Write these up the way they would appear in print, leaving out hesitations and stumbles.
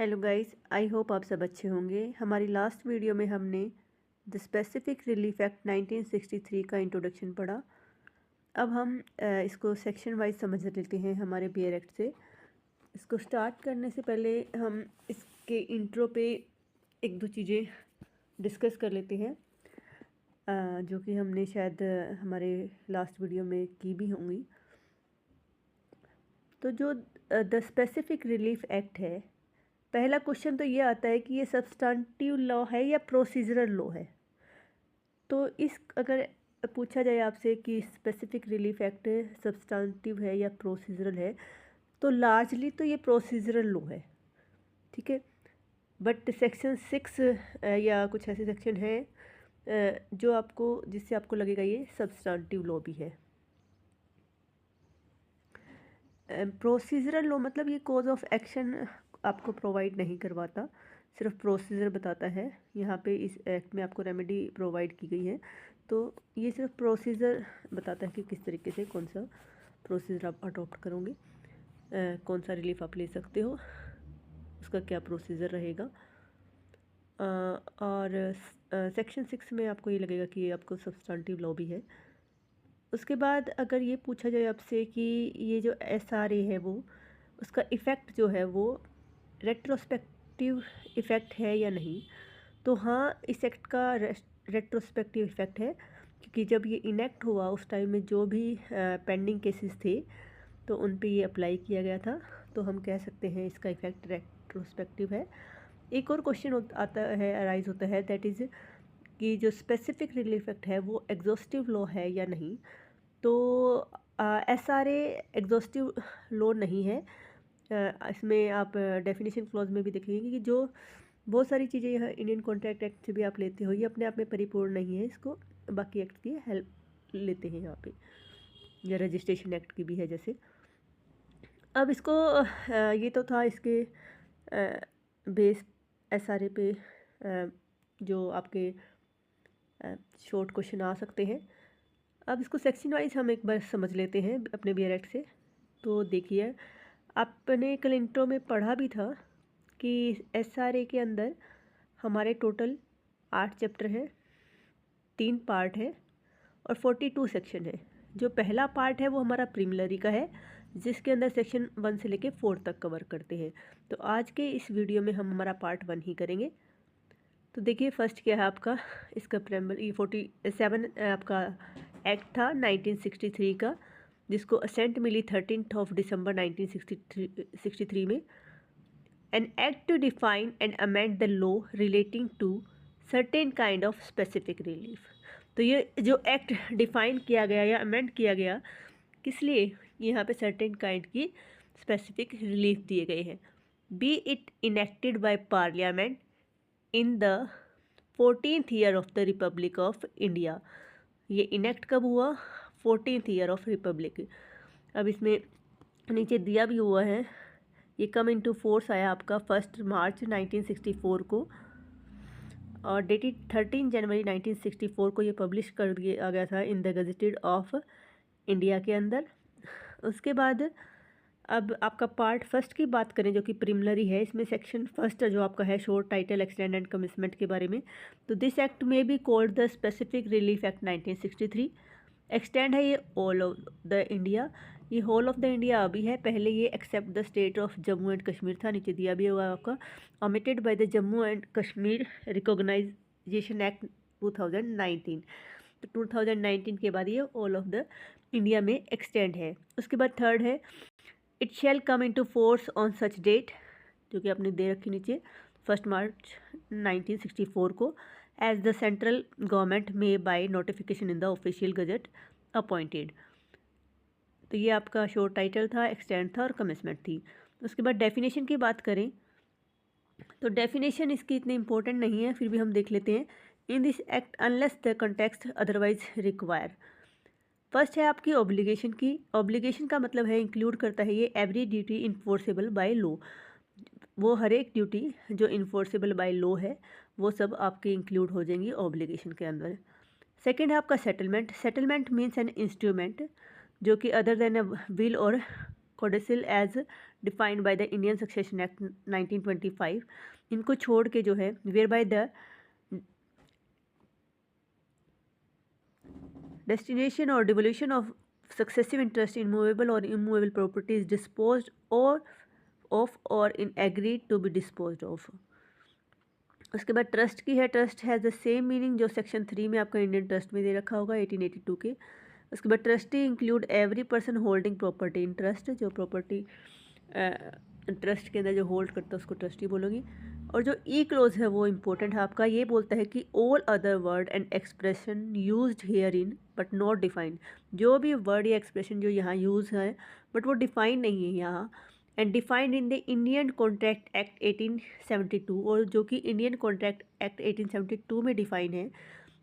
Hello guys, I hope आप सब अच्छे होंगे। हमारी लास्ट वीडियो में हमने द स्पेसिफिक रिलीफ एक्ट 1963 का इंट्रोडक्शन पढ़ा। अब हम इसको सेक्शन वाइज समझ लेते हैं हमारे बियर एक्ट से। इसको स्टार्ट करने से पहले हम इसके इंट्रो पे एक दो चीज़ें डिस्कस कर लेते हैं जो कि हमने शायद हमारे लास्ट वीडियो में की भी होंगी। तो जो द स्पेसिफिक रिलीफ एक्ट है, पहला क्वेश्चन तो ये आता है कि ये सब्सटेंटिव लॉ है या प्रोसीजरल लॉ है। तो इस अगर पूछा जाए आपसे कि स्पेसिफिक रिलीफ एक्ट सब्सटेंटिव है या प्रोसीजरल है, तो लार्जली तो ये प्रोसीजरल लॉ है, ठीक है। बट सेक्शन 6 या कुछ ऐसे सेक्शन है जो आपको जिससे आपको लगेगा ये सब्सटेंटिव लॉ भी है। प्रोसीजरल लॉ मतलब ये कोज ऑफ एक्शन आपको प्रोवाइड नहीं करवाता, सिर्फ प्रोसीजर बताता है। यहाँ पे इस एक्ट में आपको रेमेडी प्रोवाइड की गई है, तो ये सिर्फ प्रोसीजर बताता है कि किस तरीके से कौन सा प्रोसीजर आप अडॉप्ट करोगे, कौन सा रिलीफ आप ले सकते हो, उसका क्या प्रोसीजर रहेगा। और सेक्शन 6 में आपको ये लगेगा कि ये आपको सब्सटेंटिव लॉ भी है। उसके बाद अगर ये पूछा जाए आपसे कि ये जो SRA है वो उसका इफ़ेक्ट जो है वो रेट्रोस्पेक्टिव इफ़ेक्ट है या नहीं, तो हाँ, इस एक्ट का रेट्रोस्पेक्टिव इफ़ेक्ट है, क्योंकि जब ये इनेक्ट हुआ उस टाइम में जो भी पेंडिंग केसेस थे तो उन पे ये अप्लाई किया गया था, तो हम कह सकते हैं इसका इफ़ेक्ट रेट्रोस्पेक्टिव है। एक और क्वेश्चन आता है, अराइज होता है, दैट इज़ कि जो स्पेसिफिक रिलीफ एक्ट है वो एग्जॉस्टिव लॉ है या नहीं। तो SRA एग्जॉस्टिव लॉ नहीं है। इसमें आप डेफिनेशन क्लॉज में भी देखेंगे कि जो बहुत सारी चीज़ें यह इंडियन कॉन्ट्रैक्ट एक्ट से भी आप लेते हो, ये अपने आप में परिपूर्ण नहीं है, इसको बाकी एक्ट की हेल्प लेते हैं यहाँ पे, या रजिस्ट्रेशन एक्ट की भी है जैसे। अब इसको ये तो था इसके बेस SRA पे जो आपके शॉर्ट क्वेश्चन आ सकते हैं। अब इसको सेक्शन वाइज हम एक बार समझ लेते हैं अपने बियर एक्ट से। तो देखिए, आपने कल इंट्रो में पढ़ा भी था कि SRA के अंदर हमारे टोटल 8 चैप्टर हैं, 3 पार्ट है और 42 सेक्शन है। जो पहला पार्ट है वो हमारा प्रीलिमिनरी का है, जिसके अंदर सेक्शन 1 से लेके 4 तक कवर करते हैं। तो आज के इस वीडियो में हम हमारा पार्ट 1 ही करेंगे। तो देखिए, फर्स्ट क्या है आपका, इसका प्रेम्बल ये 47 आपका एक्ट था 1963 का, जिसको असेंट मिली 13 दिसंबर 1963 में। An act to define and amend the law relating to certain kind of specific relief. तो ये जो एक्ट डिफाइन किया गया या अमेंड किया गया, किस लिए, यहाँ पे सर्टेन काइंड की स्पेसिफिक रिलीफ दिए गए हैं। B it enacted by parliament in the 14th year of the Republic of India. ये इनेक्ट कब हुआ, 14th ईयर ऑफ रिपब्लिक। अब इसमें नीचे दिया भी हुआ है, ये कम इनटू फोर्स आया आपका 1 मार्च 1964 को, और डेटेड 13 जनवरी 1964 को ये पब्लिश कर दिया गया था in the gazetted of India के अंदर। उसके बाद अब आपका पार्ट फर्स्ट की बात करें जो कि प्रीलिमिनरी है, इसमें सेक्शन फर्स्ट जो आपका है short title extend and commitment के बारे में। तो this act may be called the specific relief act 1963। Extend है ये ऑल ऑफ द इंडिया, ये होल ऑफ द इंडिया अभी है, पहले ये except the state of Jammu and Kashmir था, नीचे दिया भी हुआ आपका, omitted by the Jammu and Kashmir recognisation act 2019। तो 2019 के बाद ये ऑल ऑफ द इंडिया में एक्सटेंड है। उसके बाद थर्ड है, it shall come into force on such date, जो कि आपने दे रखी नीचे 1 मार्च 1964 को, एज द सेंट्रल गवर्नमेंट में by notification in the official gazette appointed. तो ये आपका शोर्ट टाइटल था, एक्सटेंड था और कमिटमेंट थी। उसके बाद डेफिनेशन की बात करें तो डेफिनेशन इसकी इतनी इंपॉर्टेंट नहीं है, फिर भी हम देख लेते हैं। इन this act unless the context otherwise require. First है आपकी ऑब्लिगेशन की। ऑब्लिगेशन का मतलब है इंक्लूड करता है ये every duty enforceable by law, वो हर एक ड्यूटी जो इन्फोर्सेबल बाय लॉ है वो सब आपके इंक्लूड हो जाएंगी ऑब्लिगेशन के अंदर। सेकंड है आपका settlement. Settlement means an instrument जो कि other than a will or codicil as defined by the Indian Succession Act 1925, इनको छोड़ के जो है whereby the destination or devolution of successive interest in movable or immovable property is disposed or of or in agreed to be disposed of। उसके बाद trust की है, trust has the same meaning जो section 3 में आपका Indian trust में दे रखा होगा 1882 के। उसके बाद trustee include every person holding property in trust, जो प्रॉपर्टी ट्रस्ट के अंदर जो होल्ड करता है उसको ट्रस्टी बोलोगी। और जो ई क्लोज है वो इम्पोर्टेंट है आपका, ये बोलता है कि all other word and expression used here in but not defined, जो भी वर्ड या एक्सप्रेशन जो यहाँ यूज़ है बट वो डिफाइन नहीं है यहाँ, and defined in the Indian contract act 1872, और जो कि इंडियन कॉन्ट्रैक्ट एक्ट 1872 में डिफाइन है,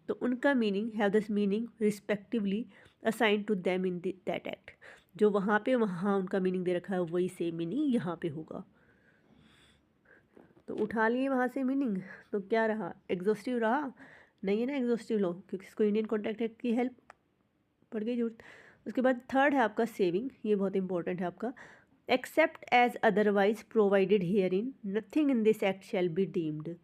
तो उनका meaning have this meaning respectively assign to them in that act. जो वहाँ पे वहाँ उनका मीनिंग दे रखा है वही सेम मीनिंग यहाँ पे होगा। तो उठा लिए वहाँ से मीनिंग, तो क्या रहा, एग्जॉस्टिव रहा नहीं है ना एग्जॉस्टिव लो, क्योंकि इसको इंडियन कॉन्ट्रैक्ट एक्ट की हेल्प पड़ गई जरूरत। उसके बाद थर्ड है आपका सेविंग, ये बहुत इंपॉर्टेंट है आपका, except as otherwise provided herein nothing in this act shall be deemed.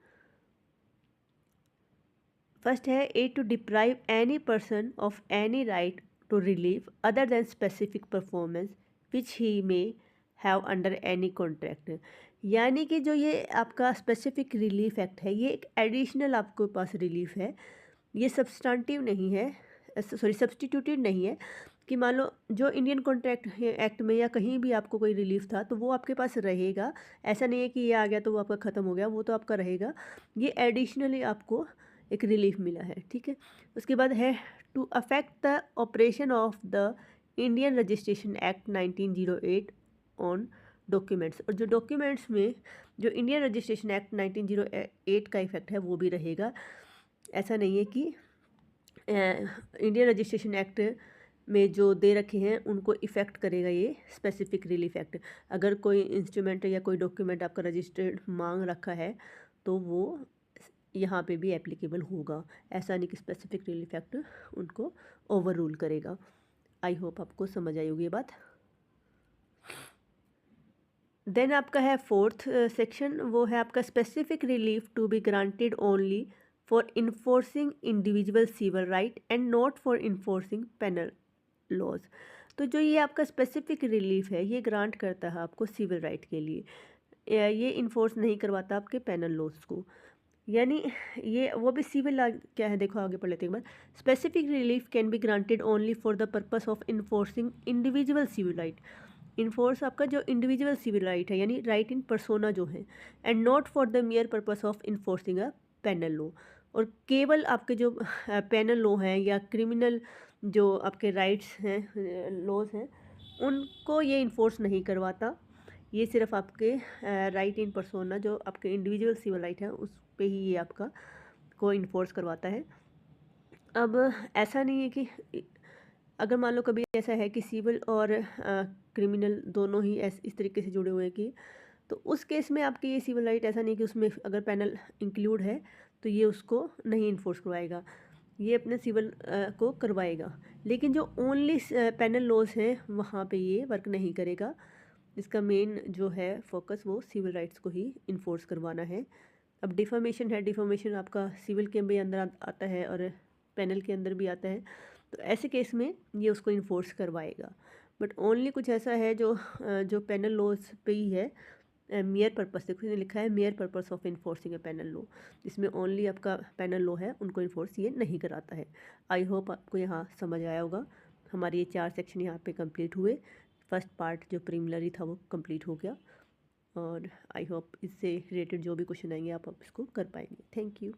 First है a to deprive any person of any right to relief other than specific performance which he may have under any contract. यानी कि जो ये आपका specific relief act है ये एक additional आपके पास रिलीफ है, ये सब्सटेंटिव नहीं है, सॉरी सब्सटीट्यूटेड नहीं है कि मान लो जो इंडियन कॉन्ट्रैक्ट एक्ट में या कहीं भी आपको कोई रिलीफ था तो वो आपके पास रहेगा, ऐसा नहीं है कि ये आ गया तो वो आपका ख़त्म हो गया, वो तो आपका रहेगा, ये एडिशनली आपको एक रिलीफ मिला है, ठीक है। उसके बाद है to affect the operation of the Indian registration act 1908 on documents, और जो डॉक्यूमेंट्स में जो इंडियन रजिस्ट्रेशन एक्ट 1908 का इफेक्ट है वो भी रहेगा। ऐसा नहीं है कि इंडियन रजिस्ट्रेशन एक्ट में जो दे रखे हैं उनको इफ़ेक्ट करेगा ये स्पेसिफिक रिलीफ एक्ट। अगर कोई इंस्ट्रूमेंट या कोई डॉक्यूमेंट आपका रजिस्टर्ड मांग रखा है तो वो यहाँ पे भी एप्लीकेबल होगा, ऐसा नहीं कि स्पेसिफिक रिलीफ एक्ट उनको ओवर रूल करेगा। आई होप आपको समझ आई होगी ये बात। देन आपका है फोर्थ सेक्शन, वो है आपका specific relief to be granted only for enforcing individual civil right and not for enforcing penal laws. तो जो ये आपका स्पेसिफिक रिलीफ है ये ग्रांट करता है आपको सिविल राइट के लिए, ये इन्फोर्स नहीं करवाता आपके पेनल लॉज को। यानी ये वो भी सिविल लॉ क्या है देखो आगे पढ़ लेते हैं एक बार। Specific relief can be granted only for the purpose of enforcing individual civil right, enforce आपका जो इंडिविजुअल सिविल राइट है यानी राइट इन पर्सोना जो है, and not for the mere purpose of enforcing a penal law. और केवल आपके जो पेनल लॉ हैं या क्रिमिनल जो आपके राइट्स हैं लॉज हैं उनको ये इन्फोर्स नहीं करवाता, ये सिर्फ आपके राइट इन पर्सोना जो आपके इंडिविजुअल सिविल राइट है उस पे ही ये आपका को इन्फोर्स करवाता है। अब ऐसा नहीं है कि अगर मान लो कभी ऐसा है कि सिविल और क्रिमिनल दोनों ही इस तरीके से जुड़े हुए हैं कि तो उस केस में आपकी ये सिविल राइट ऐसा नहीं कि उसमें अगर पैनल इंक्लूड है तो ये उसको नहीं इन्फोर्स करवाएगा, ये अपने सिविल को करवाएगा। लेकिन जो ओनली पैनल लॉज हैं वहाँ पे ये वर्क नहीं करेगा, इसका मेन जो है फोकस वो सिविल राइट्स को ही इन्फोर्स करवाना है। अब डिफॉर्मेशन है, डिफॉर्मेशन आपका सिविल के भी अंदर आता है और पैनल के अंदर भी आता है, तो ऐसे केस में ये उसको इन्फोर्स करवाएगा। बट ओनली कुछ ऐसा है जो पैनल लॉज पे ही है, मेयर पर्पस, देखो लिखा है mayor purpose of enforcing A panel law, जिसमें ओनली आपका पैनल लॉ है उनको इन्फोर्स ये नहीं कराता है। आई होप आपको यहाँ समझ आया होगा। हमारे ये 4 सेक्शन यहाँ पे कंप्लीट हुए, फर्स्ट पार्ट जो प्रीलिमिनरी था वो कंप्लीट हो गया, और आई होप इससे रिलेटेड जो भी क्वेश्चन आएंगे आप इसको कर पाएंगे। Thank you.